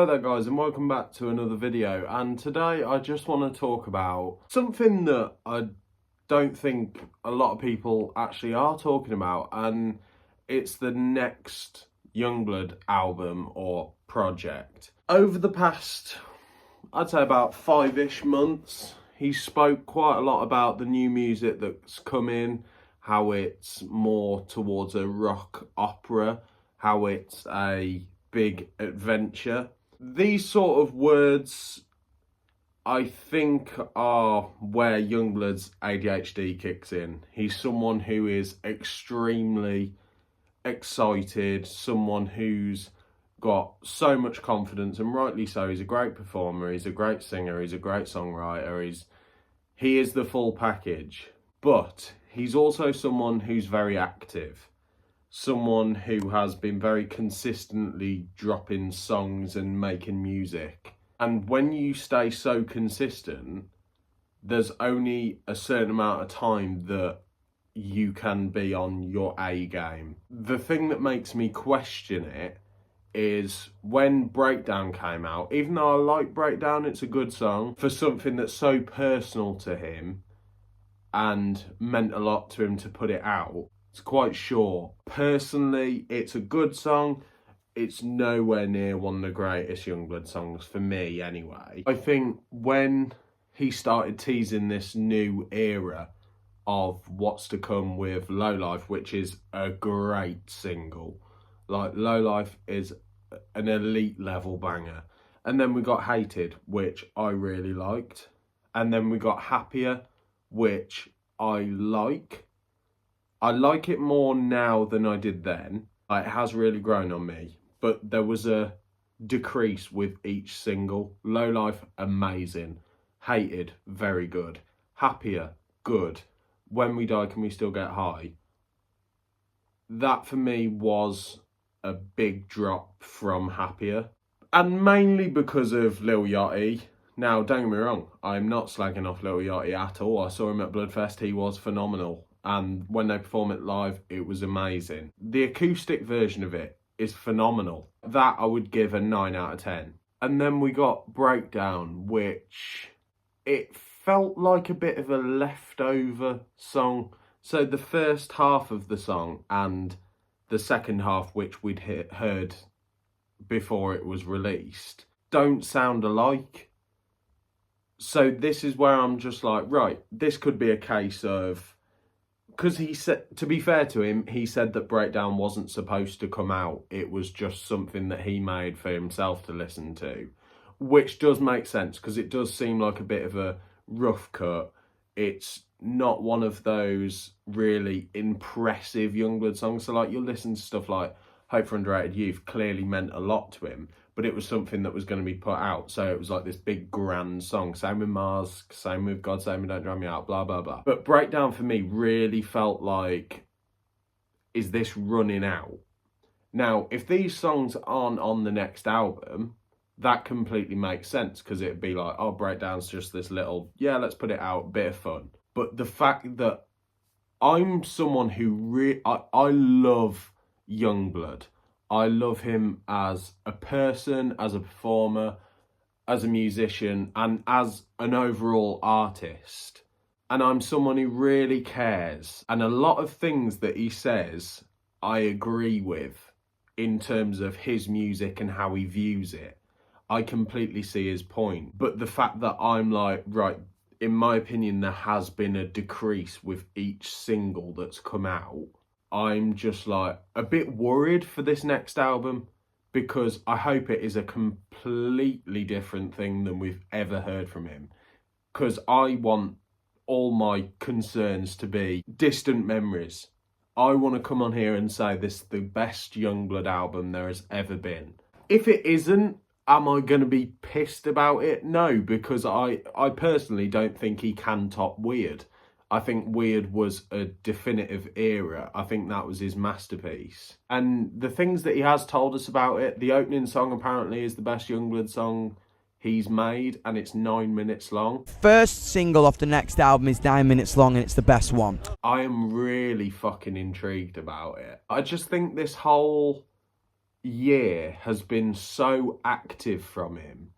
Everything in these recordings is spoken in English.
there guys, and welcome back to another video. And today I just want to talk about something that I don't think a lot of people actually are talking about, and it's the next Yungblud album or project. Over the past, I'd say about 5-ish months, he spoke quite a lot about the new music that's coming, how it's more towards a rock opera, how it's a big adventure. These sort of words, I think, are where Yungblud's ADHD kicks in. He's someone who is extremely excited, someone who's got so much confidence, and rightly so. He's a great performer, he's a great singer, he's a great songwriter, he is the full package. But he's also someone who's very active. Someone who has been very consistently dropping songs and making music. And when you stay so consistent, there's only a certain amount of time that you can be on your A game. The thing that makes me question it is when Breakdown came out, even though I like Breakdown, it's a good song, for something that's so personal to him and meant a lot to him to put it out, it's quite short. Personally, it's a good song. It's nowhere near one of the greatest Yungblud songs, for me anyway. I think when he started teasing this new era of what's to come with Low Life, which is a great single. Like, Low Life is an elite level banger. And then we got Hated, which I really liked. And then we got Happier, which I like. I like it more now than I did then. It has really grown on me. But there was a decrease with each single. Low Life, amazing. Hated, very good. Happier, good. When We Die, Can We Still Get High? That for me was a big drop from Happier. And mainly because of Lil Yachty. Now, don't get me wrong, I'm not slagging off Lil Yachty at all. I saw him at Bludfest, he was phenomenal. And when they perform it live, it was amazing. The acoustic version of it is phenomenal. That I would give a 9 out of 10. And then we got Breakdown, which it felt like a bit of a leftover song. So the first half of the song and the second half, which we'd heard before it was released, don't sound alike. So this is where I'm just like, right, this could be a case of, because he said, to be fair to him, he said that Breakdown wasn't supposed to come out. It was just something that he made for himself to listen to, which does make sense because it does seem like a bit of a rough cut. It's not one of those really impressive Yungblud songs. So like, you'll listen to stuff like Hope for Underrated Youth, clearly meant a lot to him, but it was something that was going to be put out. So it was like this big grand song. Same with Mars, same with God Save Me Don't Drown Me Out, blah, blah, blah. But Breakdown for me really felt like, is this running out? Now, if these songs aren't on the next album, that completely makes sense, because it'd be like, oh, Breakdown's just this little, yeah, let's put it out, bit of fun. But the fact that I'm someone who I love Yungblud. I love him as a person, as a performer, as a musician, and as an overall artist. And I'm someone who really cares. And a lot of things that he says, I agree with in terms of his music and how he views it. I completely see his point. But the fact that I'm like, right, in my opinion, there has been a decrease with each single that's come out. I'm just like a bit worried for this next album, because I hope it is a completely different thing than we've ever heard from him. Because I want all my concerns to be distant memories. I want to come on here and say this is the best Yungblud album there has ever been. If it isn't, am I going to be pissed about it? No, because I personally don't think he can top Weird. I think Weird was a definitive era. I think that was his masterpiece. And the things that he has told us about it, the opening song apparently is the best Yungblud song he's made, and it's 9 minutes long. First single off the next album is 9 minutes long, and it's the best one. I am really fucking intrigued about it. I just think this whole year has been so active from him,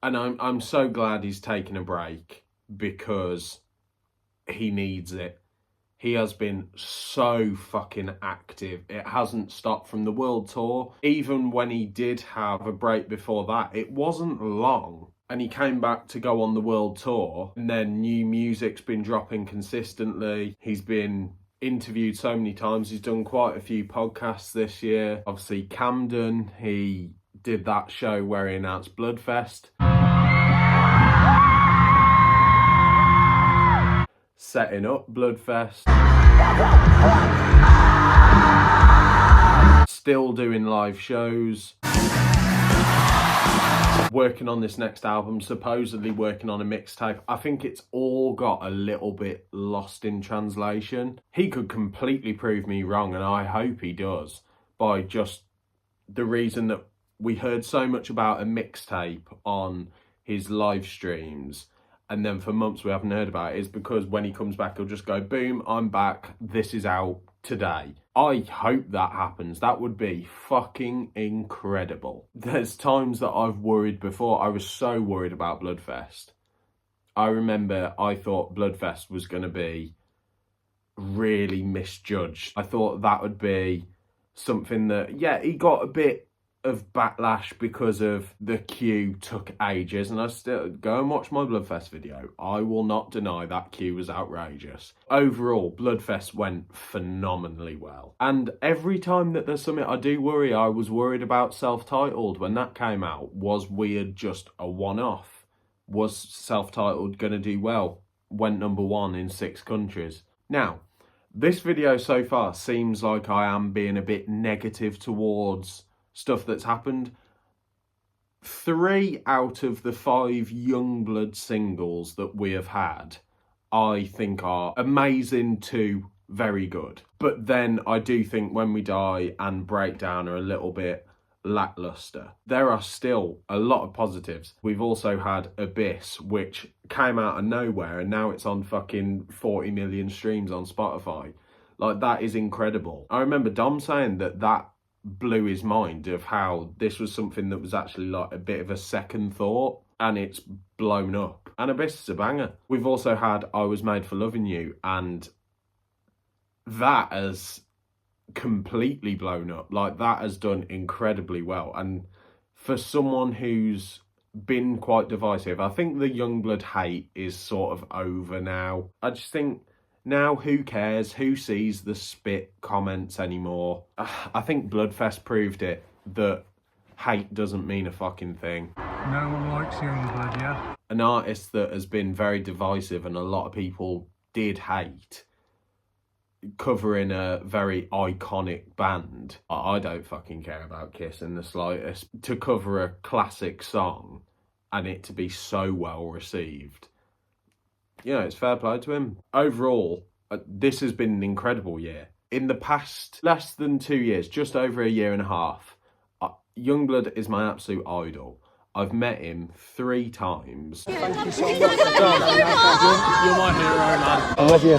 and I'm so glad he's taken a break because he needs it. He has been so fucking active. It hasn't stopped from the world tour. Even when he did have a break before that, it wasn't long. And he came back to go on the world tour. And then new music's been dropping consistently. He's been interviewed so many times. He's done quite a few podcasts this year. Obviously, Camden, he did that show where he announced Bludfest. Setting up Bludfest. Still doing live shows. Working on this next album, supposedly working on a mixtape. I think it's all got a little bit lost in translation. He could completely prove me wrong, and I hope he does, by just the reason that we heard so much about a mixtape on his live streams, and then for months we haven't heard about it, is because when he comes back, he'll just go, boom, I'm back, this is out today. I hope that happens. That would be fucking incredible. There's times that I've worried before. I was so worried about Bludfest. I remember I thought Bludfest was going to be really misjudged. I thought that would be something that, yeah, he got a bit of backlash because of the queue took ages, and I still go and watch my Bludfest video. I will not deny that queue was outrageous. Overall, Bludfest went phenomenally well, and every time that there's something I do worry. I was worried about Self-Titled when that came out. Was Weird just a one-off? Was Self-Titled gonna do well? Went #1 in 6 countries. Now, this video so far seems like I am being a bit negative towards stuff that's happened. 3 out of the 5 Yungblud singles that we have had, I think are amazing to very good. But then I do think When We Die and Breakdown are a little bit lackluster. There are still a lot of positives. We've also had Abyss, which came out of nowhere, and now it's on fucking 40 million streams on Spotify. Like, that is incredible. I remember Dom saying that blew his mind of how this was something that was actually like a bit of a second thought, and it's blown up. And Abyss is a banger. We've also had I Was Made for Loving You, and that has completely blown up. Like, that has done incredibly well. And for someone who's been quite divisive, I think the Yungblud hate is sort of over now. I just think now, who cares? Who sees the spit comments anymore? I think Bludfest proved it, that hate doesn't mean a fucking thing. No one likes Yungblud, yeah? An artist that has been very divisive and a lot of people did hate, covering a very iconic band. I don't fucking care about Kiss in the slightest. To cover a classic song and it to be so well received, you know, it's fair play to him. Overall, this has been an incredible year. In the past less than 2 years, just over a year and a half, Yungblud is my absolute idol. I've met him 3 times. Thank you so much. You're my hero, man. I'm with you.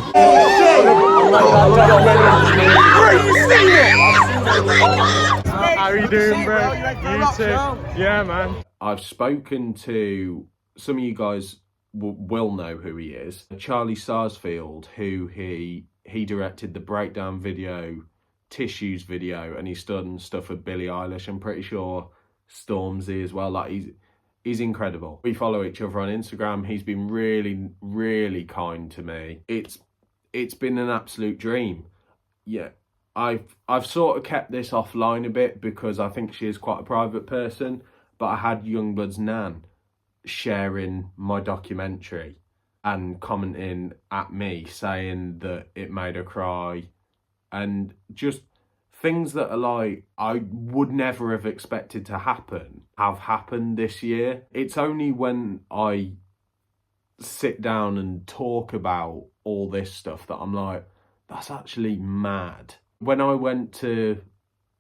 How are you doing, bro? You too. Yeah, man. I've spoken to some of you guys will know who he is. Charlie Sarsfield, who he directed the Breakdown video, Tissues video, and he's done stuff with Billie Eilish. I'm pretty sure Stormzy as well. Like, he's incredible. We follow each other on Instagram. He's been really, really kind to me. It's been an absolute dream. Yeah, I've sort of kept this offline a bit because I think she is quite a private person, but I had Yungblud's nan sharing my documentary and commenting at me saying that it made her cry, and just things that are like I would never have expected to happen have happened this year. It's only when I sit down and talk about all this stuff that I'm like, that's actually mad. When I went to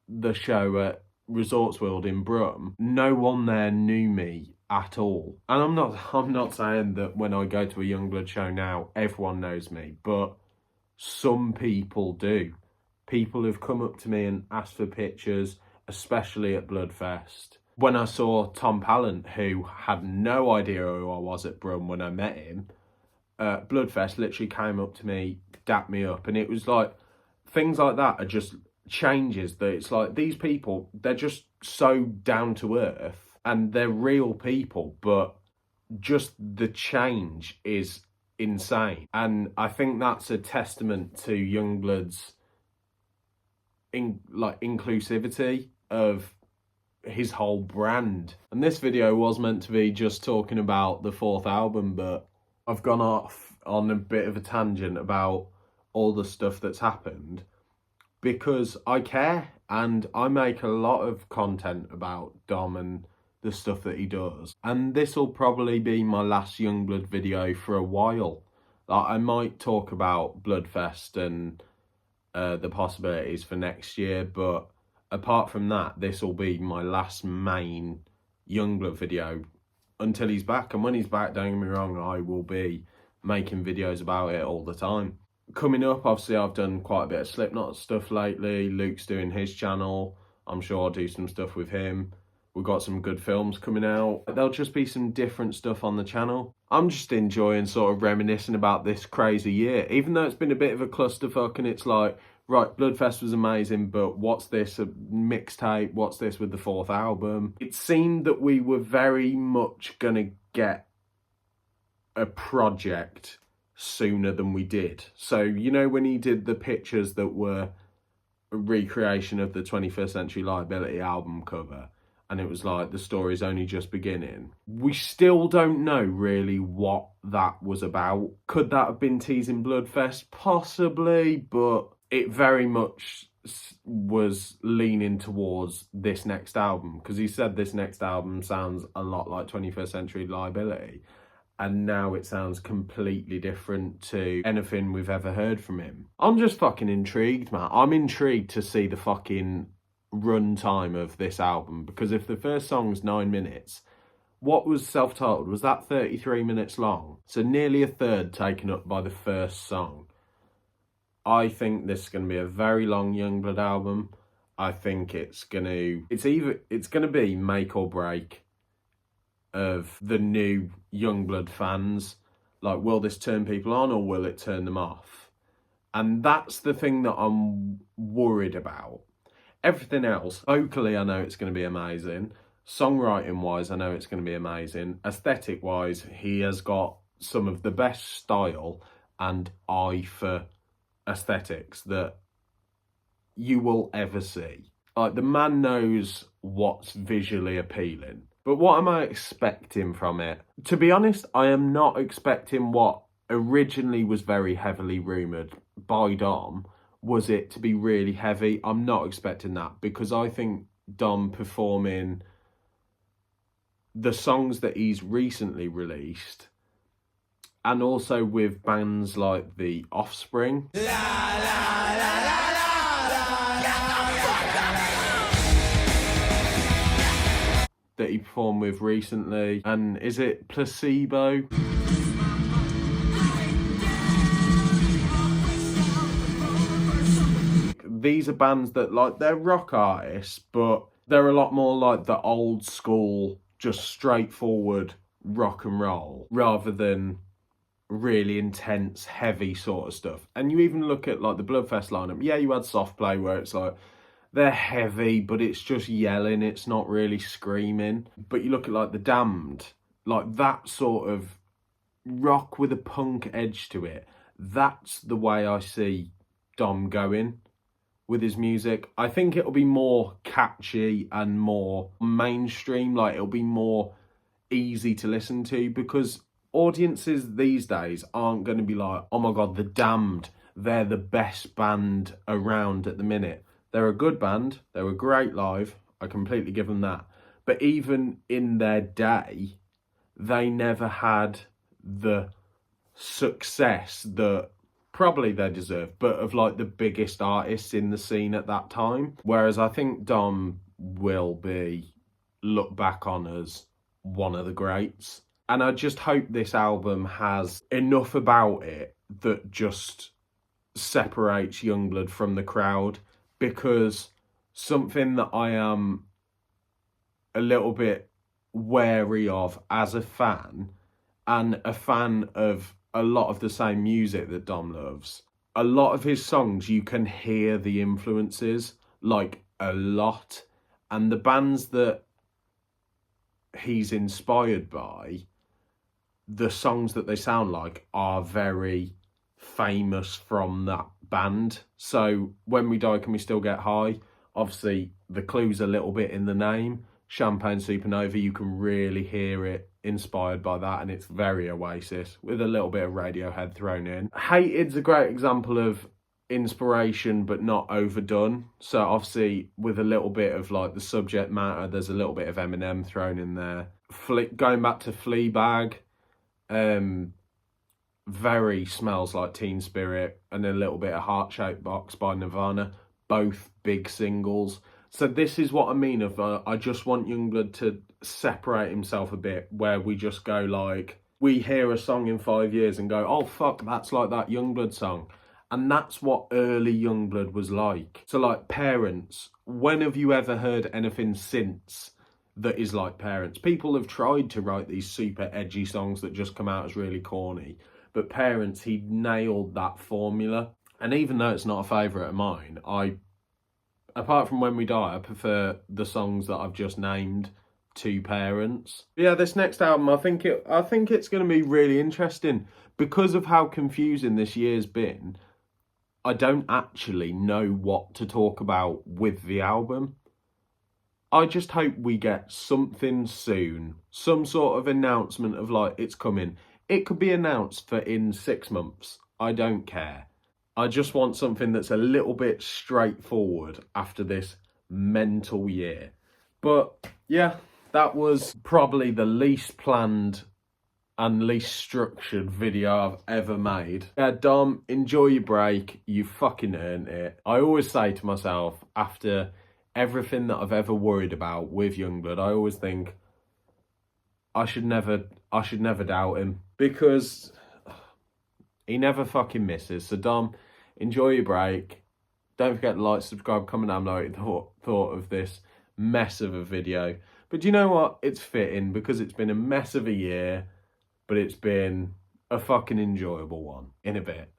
the show at Resorts World in Brum, no one there knew me at all. And I'm not saying that when I go to a Yungblud show now, everyone knows me, but some people do. People have come up to me and asked for pictures. especially at Bludfest. When I saw Tom Pallant, who had no idea who I was at Brum when I met him, Bludfest literally came up to me, dapped me up, and it was like, things like that are just changes that it's like, these people, they're just so down to earth, and they're real people, but just the change is insane. And I think that's a testament to Yungblud's inclusivity of his whole brand. And this video was meant to be just talking about the 4th album, but I've gone off on a bit of a tangent about all the stuff that's happened because I care, and I make a lot of content about Dom and the stuff that he does. And this will probably be my last Yungblud video for a while. Like, I might talk about Bludfest and the possibilities for next year, but apart from that, this will be my last main Yungblud video until he's back. And when he's back, don't get me wrong, I will be making videos about it all the time. Coming up, obviously, I've done quite a bit of Slipknot stuff lately. Luke's doing his channel. I'm sure I'll do some stuff with him. We've got some good films coming out. There'll just be some different stuff on the channel. I'm just enjoying sort of reminiscing about this crazy year. Even though it's been a bit of a clusterfuck and it's like, right, Bludfest was amazing, but what's this, a mixtape? What's this with the 4th album? It seemed that we were very much going to get a project sooner than we did. So, you know, when he did the pictures that were a recreation of the 21st Century Liability album cover, and it was like, the story's only just beginning. We still don't know really what that was about. Could that have been teasing Bludfest? Possibly, but it very much was leaning towards this next album, because he said this next album sounds a lot like 21st Century Liability, and now it sounds completely different to anything we've ever heard from him. I'm just fucking intrigued, man. I'm intrigued to see the fucking run time of this album, because if the first song's 9 minutes, what was self-titled, was that 33 minutes long? So nearly a third taken up by the first song. I think this is going to be a very long Yungblud album. I think it's going to be make or break of the new Yungblud fans. Like, will this turn people on or will it turn them off? And that's the thing that I'm worried about. Everything else, vocally, I know it's going to be amazing. Songwriting-wise, I know it's going to be amazing. Aesthetic-wise, he has got some of the best style and eye for aesthetics that you will ever see. Like, the man knows what's visually appealing. But what am I expecting from it? To be honest, I am not expecting what originally was very heavily rumoured by Dom, was it to be really heavy. I'm not expecting that, because I think Dom performing the songs that he's recently released, and also with bands like The Offspring, that he performed with recently, and is it Placebo? These are bands that, like, they're rock artists, but they're a lot more like the old school, just straightforward rock and roll, rather than really intense, heavy sort of stuff. And you even look at, like, the Bludfest lineup. Yeah, you had Soft Play, where it's like, they're heavy, but it's just yelling, it's not really screaming. But you look at, like, The Damned, like, that sort of rock with a punk edge to it. That's the way I see Dom going with his music. I think it'll be more catchy and more mainstream, like, it'll be more easy to listen to, because audiences these days aren't going to be like, oh my god, The Damned, they're the best band around at the minute. They're a good band, they were great live, I completely give them that. But even in their day, they never had the success that probably they deserve, but of, like, the biggest artists in the scene at that time. Whereas I think Dom will be looked back on as one of the greats. And I just hope this album has enough about it that just separates Yungblud from the crowd, because something that I am a little bit wary of as a fan, and a fan of a lot of the same music that Dom loves. A lot of his songs, you can hear the influences, like, a lot. And the bands that he's inspired by, the songs that they sound like are very famous from that band. So When We Die Can We Still Get High, obviously the clue's a little bit in the name. Champagne Supernova, you can really hear it inspired by that, and it's very Oasis with a little bit of Radiohead thrown in. Hated's a great example of inspiration but not overdone. So obviously with a little bit of like the subject matter, there's a little bit of Eminem thrown in there. Going back to Fleabag, very Smells Like Teen Spirit, and a little bit of Heart Shaped Box by Nirvana, both big singles. So this is what I mean of I just want Yungblud to separate himself a bit, where we just go like, we hear a song in 5 years and go, oh fuck, that's like that Yungblud song. And that's what early Yungblud was like. So like Parents, when have you ever heard anything since that is like Parents? People have tried to write these super edgy songs that just come out as really corny, but Parents, he nailed that formula. And even though it's not a favourite of mine, apart from When We Die, I prefer the songs that I've just named to Parents. But yeah, this next album, I think it's going to be really interesting because of how confusing this year's been. I don't actually know what to talk about with the album. I just hope we get something soon, some sort of announcement of like, it's coming. It could be announced for in 6 months. I don't care. I just want something that's a little bit straightforward after this mental year. But yeah, that was probably the least planned and least structured video I've ever made. Yeah, Dom, enjoy your break. You fucking earned it. I always say to myself, after everything that I've ever worried about with Yungblud, I always think I should never doubt him, because he never fucking misses. So Dom, enjoy your break. Don't forget to like, subscribe, comment down below what you thought of this mess of a video. But you know what? It's fitting, because it's been a mess of a year, but it's been a fucking enjoyable one. In a bit.